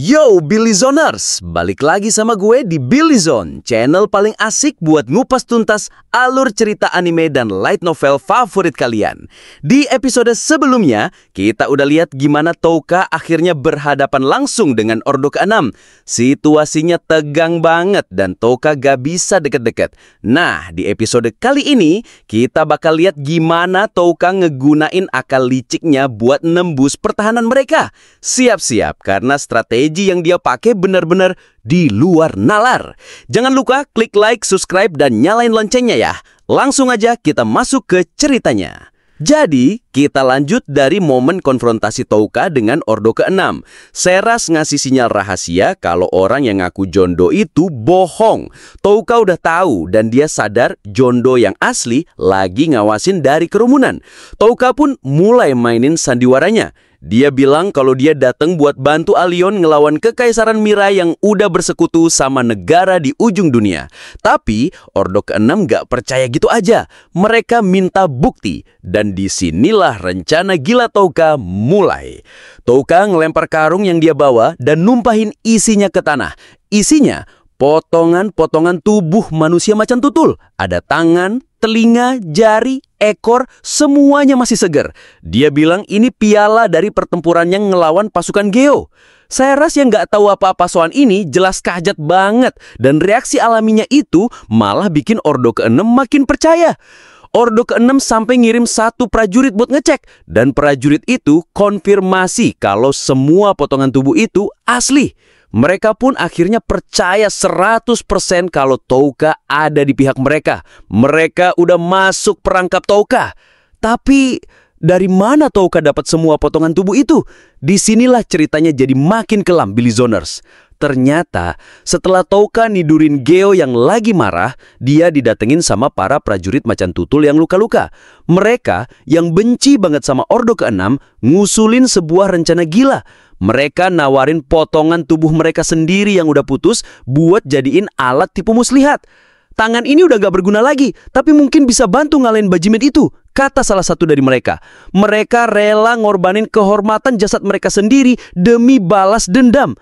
Yo Billy Zoners, balik lagi sama gue di Billy Zone, channel paling asik buat ngupas tuntas alur cerita anime dan light novel favorit kalian. Di episode sebelumnya, kita udah lihat gimana Touka akhirnya berhadapan langsung dengan Ordo ke-6. Situasinya tegang banget dan Touka gak bisa deket-deket. Nah, di episode kali ini, kita bakal lihat gimana Touka ngegunain akal liciknya buat nembus pertahanan mereka. Siap-siap, karena strategi yang dia pakai benar-benar di luar nalar. Jangan lupa klik like, subscribe, dan nyalain loncengnya ya. Langsung aja kita masuk ke ceritanya. Jadi, kita lanjut dari momen konfrontasi Touka dengan Ordo ke-6. Seras ngasih sinyal rahasia kalau orang yang ngaku Jondo itu bohong. Touka udah tahu dan dia sadar Jondo yang asli lagi ngawasin dari kerumunan. Touka pun mulai mainin sandiwaranya. Dia bilang kalau dia datang buat bantu Allion ngelawan Kekaisaran Mirai yang udah bersekutu sama negara di ujung dunia. Tapi Ordo ke-6 gak percaya gitu aja. Mereka minta bukti. Dan disinilah rencana gila Touka mulai. Touka ngelempar karung yang dia bawa dan numpahin isinya ke tanah. Isinya potongan-potongan tubuh manusia macan tutul. Ada tangan, telinga, jari, ekor, semuanya masih segar. Dia bilang ini piala dari pertempuran yang ngelawan pasukan Geo. Seras yang nggak tahu apa-apa soal ini jelas kaget banget. Dan reaksi alaminya itu malah bikin Ordo ke-6 makin percaya. Ordo ke-6 sampai ngirim satu prajurit buat ngecek. Dan prajurit itu konfirmasi kalau semua potongan tubuh itu asli. Mereka pun akhirnya percaya 100% kalau Touka ada di pihak mereka. Mereka udah masuk perangkap Touka. Tapi dari mana Touka dapat semua potongan tubuh itu? Disinilah ceritanya jadi makin kelam, Billy Zoners. Ternyata setelah Touka nidurin Geo yang lagi marah, dia didatengin sama para prajurit macan tutul yang luka-luka. Mereka yang benci banget sama Ordo ke-6 ngusulin sebuah rencana gila. Mereka nawarin potongan tubuh mereka sendiri yang udah putus buat jadiin alat tipu muslihat. Tangan ini udah gak berguna lagi, tapi mungkin bisa bantu ngalahin Bajimet itu, kata salah satu dari mereka. Mereka rela ngorbanin kehormatan jasad mereka sendiri demi balas dendam.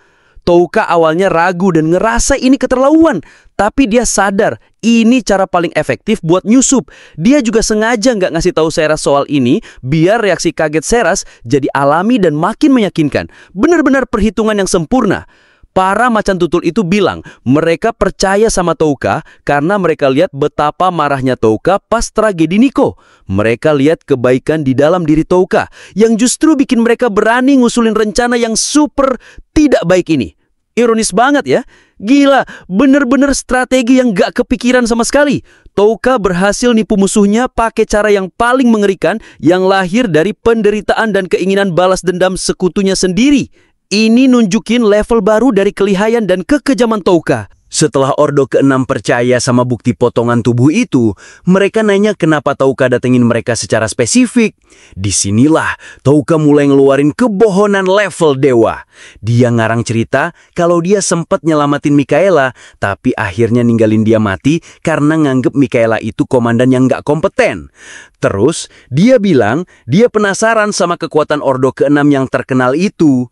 Touka awalnya ragu dan ngerasa ini keterlaluan, tapi dia sadar ini cara paling efektif buat nyusup. Dia juga sengaja nggak ngasih tahu Seras soal ini, biar reaksi kaget Seras jadi alami dan makin meyakinkan. Benar-benar perhitungan yang sempurna. Para macan tutul itu bilang mereka percaya sama Touka karena mereka lihat betapa marahnya Touka pas tragedi Nico. Mereka lihat kebaikan di dalam diri Touka yang justru bikin mereka berani ngusulin rencana yang super tidak baik ini. Ironis banget ya. Gila, bener-bener strategi yang gak kepikiran sama sekali. Touka berhasil nipu musuhnya pakai cara yang paling mengerikan yang lahir dari penderitaan dan keinginan balas dendam sekutunya sendiri. Ini nunjukin level baru dari kelihayan dan kekejaman Touka. Setelah Ordo ke-6 percaya sama bukti potongan tubuh itu, mereka nanya kenapa Touka datengin mereka secara spesifik. Disinilah Touka mulai ngeluarin kebohonan level dewa. Dia ngarang cerita kalau dia sempat nyelamatin Mikaela, tapi akhirnya ninggalin dia mati karena nganggep Mikaela itu komandan yang nggak kompeten. Terus, dia bilang dia penasaran sama kekuatan Ordo ke-6 yang terkenal itu.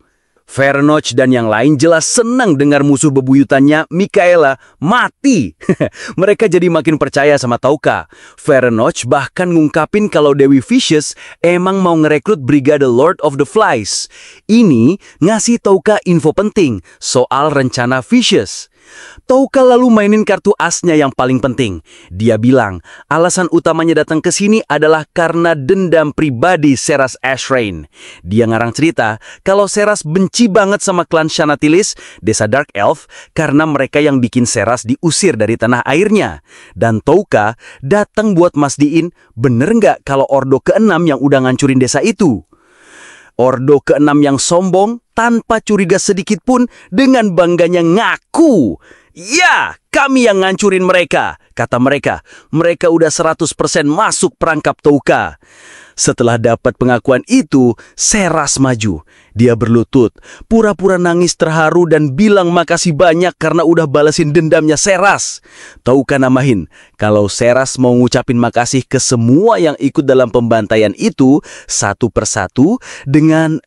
Vernoch dan yang lain jelas senang dengar musuh bebuyutannya Mikaela mati. Mereka jadi makin percaya sama Touka. Vernoch bahkan ngungkapin kalau Dewi Vicious emang mau ngerekrut Brigade Lord of the Flies. Ini ngasih Touka info penting soal rencana Vicious. Touka lalu mainin kartu asnya yang paling penting. Dia bilang alasan utamanya datang ke sini adalah karena dendam pribadi Seras Ashrain. Dia ngarang cerita kalau Seras benci banget sama klan Shanatilis, desa Dark Elf, karena mereka yang bikin Seras diusir dari tanah airnya. Dan Touka datang buat mastiin bener nggak kalau Ordo ke-6 yang udah ngancurin desa itu. Ordo ke-6 yang sombong tanpa curiga sedikit pun dengan bangganya ngaku. Ya, kami yang ngancurin mereka, kata mereka. Mereka udah 100% masuk perangkap Touka. Setelah dapat pengakuan itu, Seras maju. Dia berlutut, pura-pura nangis terharu dan bilang makasih banyak karena udah balesin dendamnya Seras. Touka namahin, kalau Seras mau ngucapin makasih ke semua yang ikut dalam pembantaian itu, satu persatu dengan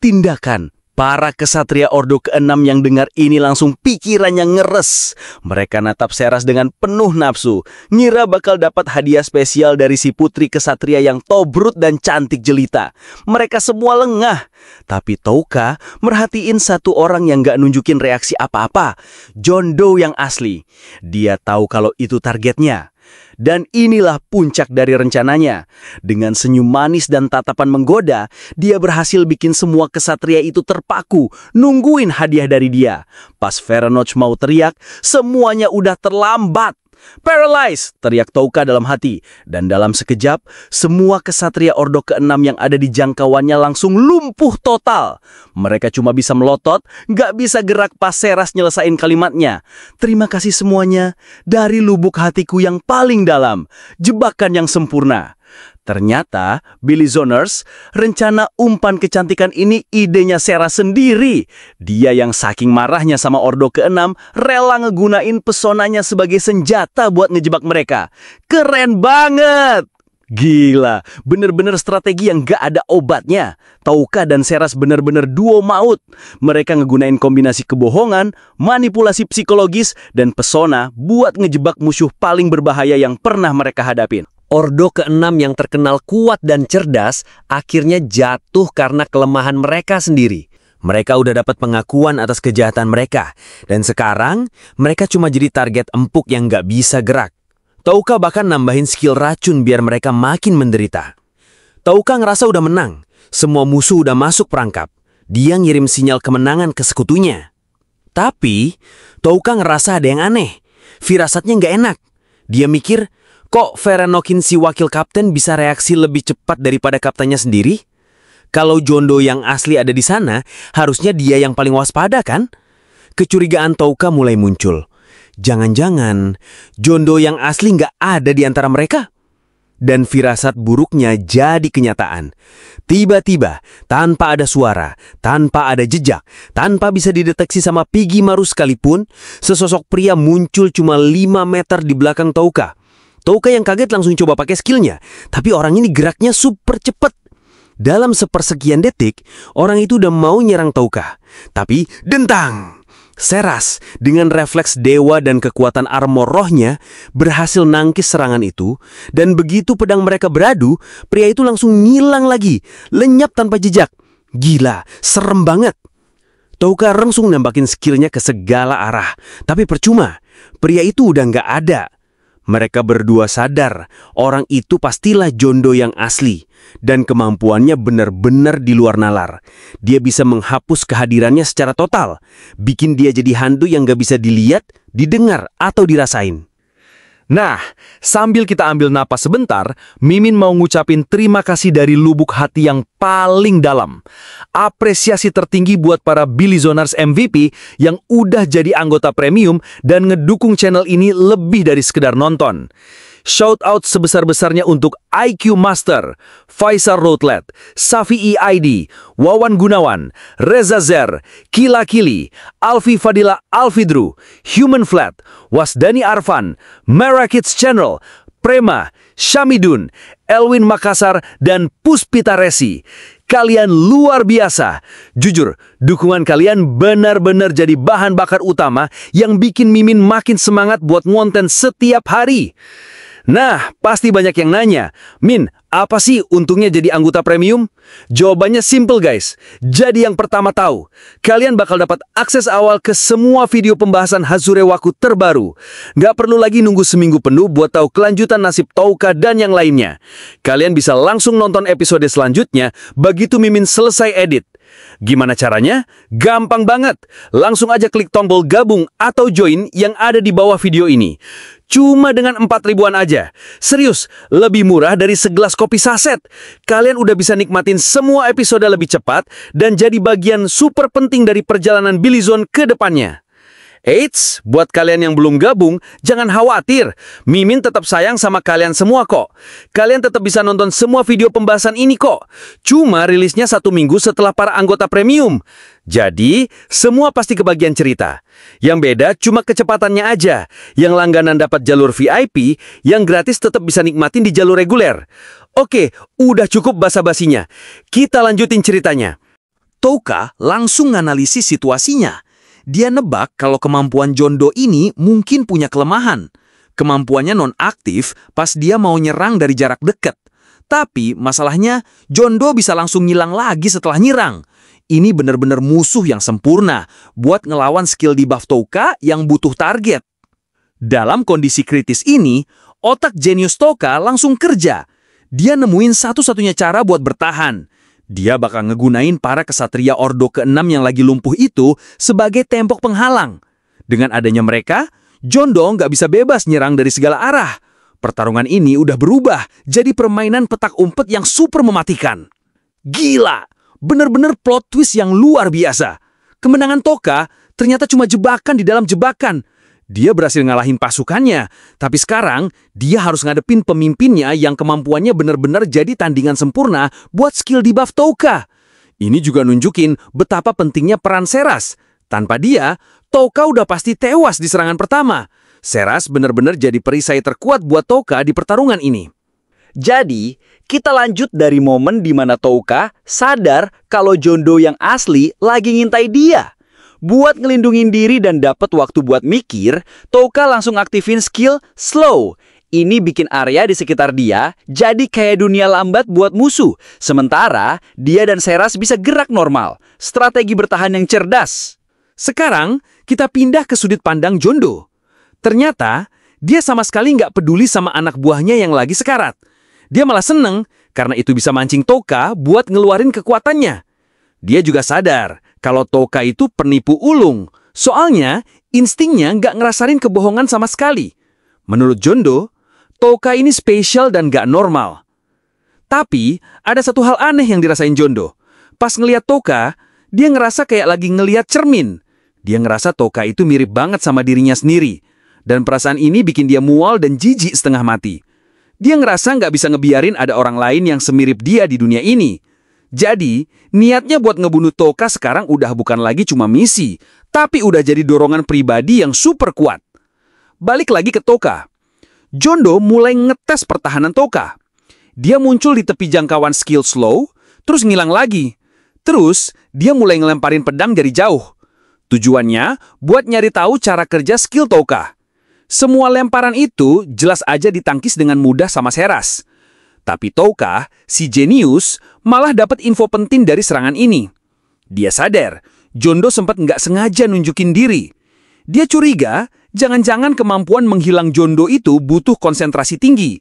tindakan Para kesatria Ordo ke-6 yang dengar ini langsung pikirannya ngeres. Mereka natap Seras dengan penuh nafsu, ngira bakal dapat hadiah spesial dari si putri kesatria yang tobrut dan cantik jelita. Mereka semua lengah. Tapi Touka merhatiin satu orang yang gak nunjukin reaksi apa-apa. John Doe yang asli. Dia tahu kalau itu targetnya. Dan inilah puncak dari rencananya. Dengan senyum manis dan tatapan menggoda, dia berhasil bikin semua kesatria itu terpaku, nungguin hadiah dari dia. Pas Veranoch mau teriak, semuanya udah terlambat. "Paralyze!" teriak Touka dalam hati. Dan dalam sekejap, semua kesatria Ordo ke-6 yang ada di jangkauannya langsung lumpuh total. Mereka cuma bisa melotot, gak bisa gerak pas Seras nyelesain kalimatnya. "Terima kasih semuanya, dari lubuk hatiku yang paling dalam. Jebakan yang sempurna." Ternyata, Bilizoners, rencana umpan kecantikan ini idenya Seras sendiri. Dia yang saking marahnya sama Ordo ke-6, rela ngegunain pesonanya sebagai senjata buat ngejebak mereka. Keren banget! Gila, bener-bener strategi yang gak ada obatnya. Touka dan Seras bener-bener duo maut. Mereka ngegunain kombinasi kebohongan, manipulasi psikologis, dan pesona buat ngejebak musuh paling berbahaya yang pernah mereka hadapin. Ordo ke-6 yang terkenal kuat dan cerdas akhirnya jatuh karena kelemahan mereka sendiri. Mereka udah dapat pengakuan atas kejahatan mereka, dan sekarang mereka cuma jadi target empuk yang nggak bisa gerak. Touka bahkan nambahin skill racun biar mereka makin menderita. Touka ngerasa udah menang, semua musuh udah masuk perangkap. Dia ngirim sinyal kemenangan ke sekutunya. Tapi Touka ngerasa ada yang aneh, firasatnya nggak enak. Dia mikir, kok Veranokin si wakil kapten bisa reaksi lebih cepat daripada kaptennya sendiri? Kalau John Doe yang asli ada di sana, harusnya dia yang paling waspada kan? Kecurigaan Touka mulai muncul. Jangan-jangan John Doe yang asli nggak ada di antara mereka? Dan firasat buruknya jadi kenyataan. Tiba-tiba, tanpa ada suara, tanpa ada jejak, tanpa bisa dideteksi sama Piggy Maru sekalipun, sesosok pria muncul cuma 5 meter di belakang Touka. Touka yang kaget langsung coba pakai skillnya, tapi orang ini geraknya super cepat. Dalam sepersekian detik, orang itu udah mau nyerang Touka. Tapi, dentang! Seras, dengan refleks dewa dan kekuatan armor rohnya, berhasil nangkis serangan itu, dan begitu pedang mereka beradu, pria itu langsung ngilang lagi, lenyap tanpa jejak. Gila, serem banget. Touka langsung nembakin skillnya ke segala arah, tapi percuma, pria itu udah nggak ada. Mereka berdua sadar, orang itu pastilah John Doe yang asli, dan kemampuannya benar-benar di luar nalar. Dia bisa menghapus kehadirannya secara total, bikin dia jadi hantu yang gak bisa dilihat, didengar, atau dirasain. Nah, sambil kita ambil napas sebentar, Mimin mau ngucapin terima kasih dari lubuk hati yang paling dalam. Apresiasi tertinggi buat para Bilizoners MVP yang udah jadi anggota premium dan ngedukung channel ini lebih dari sekedar nonton. Shout out sebesar-besarnya untuk IQ Master, Faisal Routlet, Safi ID, Wawan Gunawan, Reza Zer, Kila Kili, Alfi Fadila Alfidru, Human Flat, Wasdani Arfan, Mera Kids Channel, Prema, Syamidun, Elwin Makassar, dan Puspita Resi. Kalian luar biasa. Jujur, dukungan kalian benar-benar jadi bahan bakar utama yang bikin Mimin makin semangat buat ngonten setiap hari. Nah, pasti banyak yang nanya, Min, apa sih untungnya jadi anggota premium? Jawabannya simple guys. Jadi yang pertama tahu, kalian bakal dapat akses awal ke semua video pembahasan Hazurewaku terbaru. Nggak perlu lagi nunggu seminggu penuh buat tahu kelanjutan nasib Touka dan yang lainnya. Kalian bisa langsung nonton episode selanjutnya begitu Mimin selesai edit. Gimana caranya? Gampang banget. Langsung aja klik tombol gabung atau join yang ada di bawah video ini. Cuma dengan 4 ribuan aja. Serius, lebih murah dari segelas kopi saset. Kalian udah bisa nikmatin semua episode lebih cepat dan jadi bagian super penting dari perjalanan Bilizon ke depannya. Eits, buat kalian yang belum gabung, jangan khawatir. Mimin tetap sayang sama kalian semua kok. Kalian tetap bisa nonton semua video pembahasan ini kok. Cuma rilisnya 1 minggu setelah para anggota premium. Jadi, semua pasti kebagian cerita. Yang beda cuma kecepatannya aja. Yang langganan dapat jalur VIP, yang gratis tetap bisa nikmatin di jalur reguler. Oke, udah cukup basa-basinya. Kita lanjutin ceritanya. Touka langsung nganalisis situasinya. Dia nebak kalau kemampuan Jondo ini mungkin punya kelemahan. Kemampuannya non-aktif pas dia mau nyerang dari jarak dekat. Tapi masalahnya Jondo bisa langsung ngilang lagi setelah nyerang. Ini benar-benar musuh yang sempurna buat ngelawan skill debuff Touka yang butuh target. Dalam kondisi kritis ini, otak jenius Touka langsung kerja. Dia nemuin satu-satunya cara buat bertahan. Dia bakal ngegunain para kesatria Ordo ke-6 yang lagi lumpuh itu sebagai tembok penghalang. Dengan adanya mereka, Jondo nggak bisa bebas nyerang dari segala arah. Pertarungan ini udah berubah jadi permainan petak umpet yang super mematikan. Gila! Bener-bener plot twist yang luar biasa. Kemenangan Touka ternyata cuma jebakan di dalam jebakan. Dia berhasil ngalahin pasukannya, tapi sekarang dia harus ngadepin pemimpinnya yang kemampuannya benar-benar jadi tandingan sempurna buat skill debuff Touka. Ini juga nunjukin betapa pentingnya peran Seras. Tanpa dia, Touka udah pasti tewas di serangan pertama. Seras benar-benar jadi perisai terkuat buat Touka di pertarungan ini. Jadi, kita lanjut dari momen di mana Touka sadar kalau Jondo yang asli lagi ngintai dia. Buat ngelindungin diri dan dapat waktu buat mikir, Touka langsung aktifin skill Slow. Ini bikin area di sekitar dia jadi kayak dunia lambat buat musuh. Sementara, dia dan Seras bisa gerak normal. Strategi bertahan yang cerdas. Sekarang, kita pindah ke sudut pandang Jondo. Ternyata, dia sama sekali nggak peduli sama anak buahnya yang lagi sekarat. Dia malah seneng karena itu bisa mancing Touka buat ngeluarin kekuatannya. Dia juga sadar kalau Touka itu penipu ulung. Soalnya, instingnya nggak ngerasain kebohongan sama sekali. Menurut Jondo, Touka ini spesial dan nggak normal. Tapi, ada satu hal aneh yang dirasain Jondo. Pas ngeliat Touka, dia ngerasa kayak lagi ngeliat cermin. Dia ngerasa Touka itu mirip banget sama dirinya sendiri. Dan perasaan ini bikin dia mual dan jijik setengah mati. Dia ngerasa nggak bisa ngebiarin ada orang lain yang semirip dia di dunia ini. Jadi, niatnya buat ngebunuh Touka sekarang udah bukan lagi cuma misi, tapi udah jadi dorongan pribadi yang super kuat. Balik lagi ke Touka. Jondo mulai ngetes pertahanan Touka. Dia muncul di tepi jangkauan skill Slow, terus ngilang lagi. Terus, dia mulai ngelemparin pedang dari jauh. Tujuannya buat nyari tahu cara kerja skill Touka. Semua lemparan itu jelas aja ditangkis dengan mudah sama Seras. Tapi Touka, si jenius, malah dapat info penting dari serangan ini. Dia sadar, Jondo sempat nggak sengaja nunjukin diri. Dia curiga, jangan-jangan kemampuan menghilang Jondo itu butuh konsentrasi tinggi.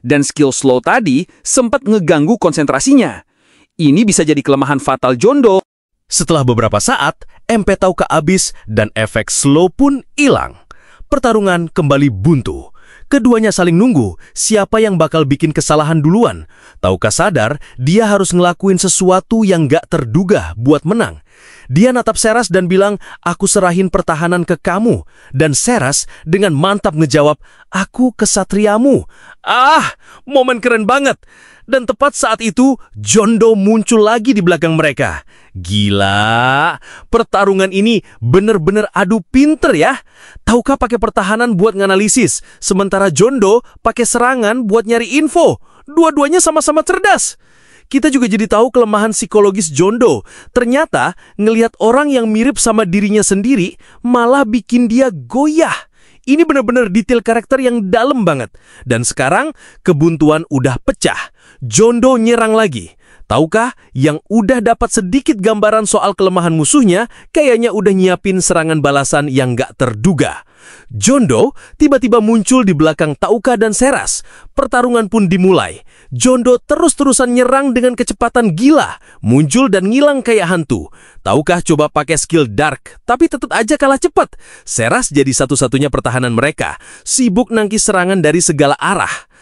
Dan skill Slow tadi sempat ngeganggu konsentrasinya. Ini bisa jadi kelemahan fatal Jondo. Setelah beberapa saat, MP Touka habis dan efek Slow pun hilang. Pertarungan kembali buntu. Keduanya saling nunggu siapa yang bakal bikin kesalahan duluan. Touka sadar dia harus ngelakuin sesuatu yang gak terduga buat menang. Dia natap Seras dan bilang, "Aku serahin pertahanan ke kamu." Dan Seras dengan mantap ngejawab, "Aku kesatriamu." Ah, momen keren banget. Dan tepat saat itu, Jondo muncul lagi di belakang mereka. Gila, pertarungan ini bener-bener adu pinter ya. Touka pakai pertahanan buat nganalisis, sementara Jondo pakai serangan buat nyari info. Dua-duanya sama-sama cerdas. Kita juga jadi tahu kelemahan psikologis Jondo. Ternyata, ngelihat orang yang mirip sama dirinya sendiri malah bikin dia goyah. Ini benar-benar detail karakter yang dalam banget. Dan sekarang, kebuntuan udah pecah. Jondo nyerang lagi. Touka yang udah dapat sedikit gambaran soal kelemahan musuhnya, kayaknya udah nyiapin serangan balasan yang gak terduga. Jondo tiba-tiba muncul di belakang Touka dan Seras. Pertarungan pun dimulai. Jondo terus-terusan nyerang dengan kecepatan gila, muncul dan ngilang kayak hantu. Touka coba pakai skill Dark, tapi tetap aja kalah cepat. Seras jadi satu-satunya pertahanan mereka, sibuk nangkis serangan dari segala arah.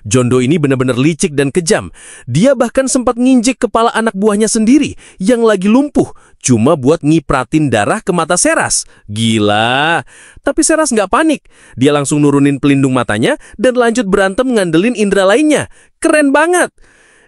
Jondo ini benar-benar licik dan kejam. Dia bahkan sempat nginjek kepala anak buahnya sendiri yang lagi lumpuh, cuma buat ngipratin darah ke mata Seras. Gila. Tapi Seras nggak panik. Dia langsung nurunin pelindung matanya dan lanjut berantem ngandelin indera lainnya. Keren banget.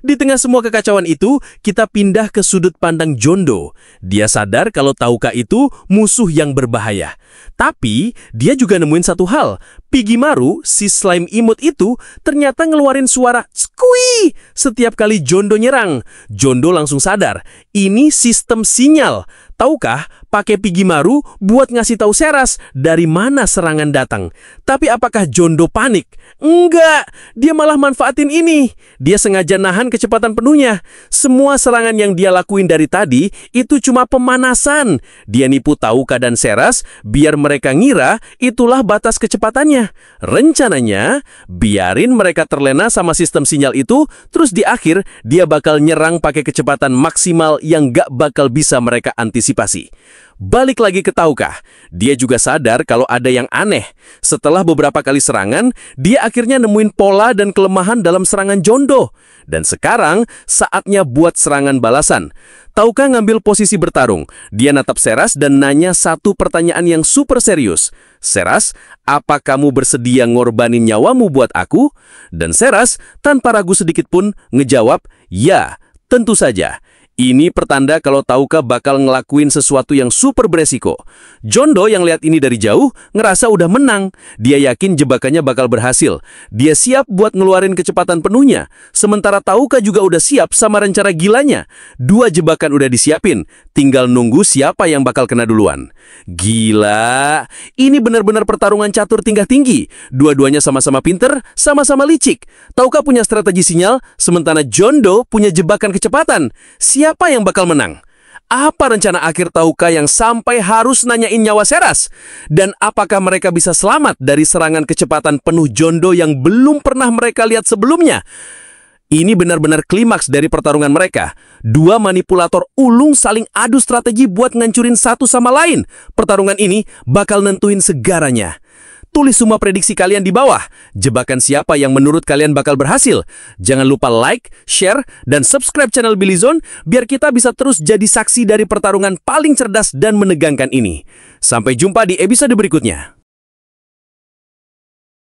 Di tengah semua kekacauan itu, kita pindah ke sudut pandang Jondo. Dia sadar kalau Tauka itu musuh yang berbahaya. Tapi, dia juga nemuin satu hal. Pigimaru, si slime imut itu, ternyata ngeluarin suara squee setiap kali Jondo nyerang. Jondo langsung sadar, ini sistem sinyal. Tahukah, pakai Pigimaru buat ngasih tahu Seras dari mana serangan datang. Tapi apakah Jondo panik? Enggak, dia malah manfaatin ini. Dia sengaja nahan kecepatan penuhnya. Semua serangan yang dia lakuin dari tadi itu cuma pemanasan. Dia nipu Tauka dan Seras biar mereka ngira itulah batas kecepatannya. Rencananya, biarin mereka terlena sama sistem sinyal itu, terus di akhir dia bakal nyerang pakai kecepatan maksimal yang gak bakal bisa mereka antisipasi. Balik lagi ke Tauka, dia juga sadar kalau ada yang aneh. Setelah beberapa kali serangan, dia akhirnya nemuin pola dan kelemahan dalam serangan Jondo. Dan sekarang, saatnya buat serangan balasan. Tauka ngambil posisi bertarung. Dia natap Seras dan nanya satu pertanyaan yang super serius. Seras, apa kamu bersedia ngorbanin nyawamu buat aku? Dan Seras, tanpa ragu sedikit pun, ngejawab, ya, tentu saja. Ini pertanda kalau Tauka bakal ngelakuin sesuatu yang super beresiko. Jondo yang lihat ini dari jauh ngerasa udah menang. Dia yakin jebakannya bakal berhasil. Dia siap buat ngeluarin kecepatan penuhnya. Sementara Tauka juga udah siap sama rencana gilanya. Dua jebakan udah disiapin. Tinggal nunggu siapa yang bakal kena duluan. Gila. Ini benar-benar pertarungan catur tingkah tinggi. Dua-duanya sama-sama pinter, sama-sama licik. Tauka punya strategi sinyal, sementara Jondo punya jebakan kecepatan. Siapa yang bakal menang? Apa rencana akhir Tauka yang sampai harus nanyain nyawa Seras? Dan apakah mereka bisa selamat dari serangan kecepatan penuh Jondo yang belum pernah mereka lihat sebelumnya? Ini benar-benar klimaks dari pertarungan mereka. Dua manipulator ulung saling adu strategi buat ngancurin satu sama lain. Pertarungan ini bakal nentuin segaranya. Tulis semua prediksi kalian di bawah. Jebakan siapa yang menurut kalian bakal berhasil? Jangan lupa like, share, dan subscribe channel Billyzone biar kita bisa terus jadi saksi dari pertarungan paling cerdas dan menegangkan ini. Sampai jumpa di episode berikutnya.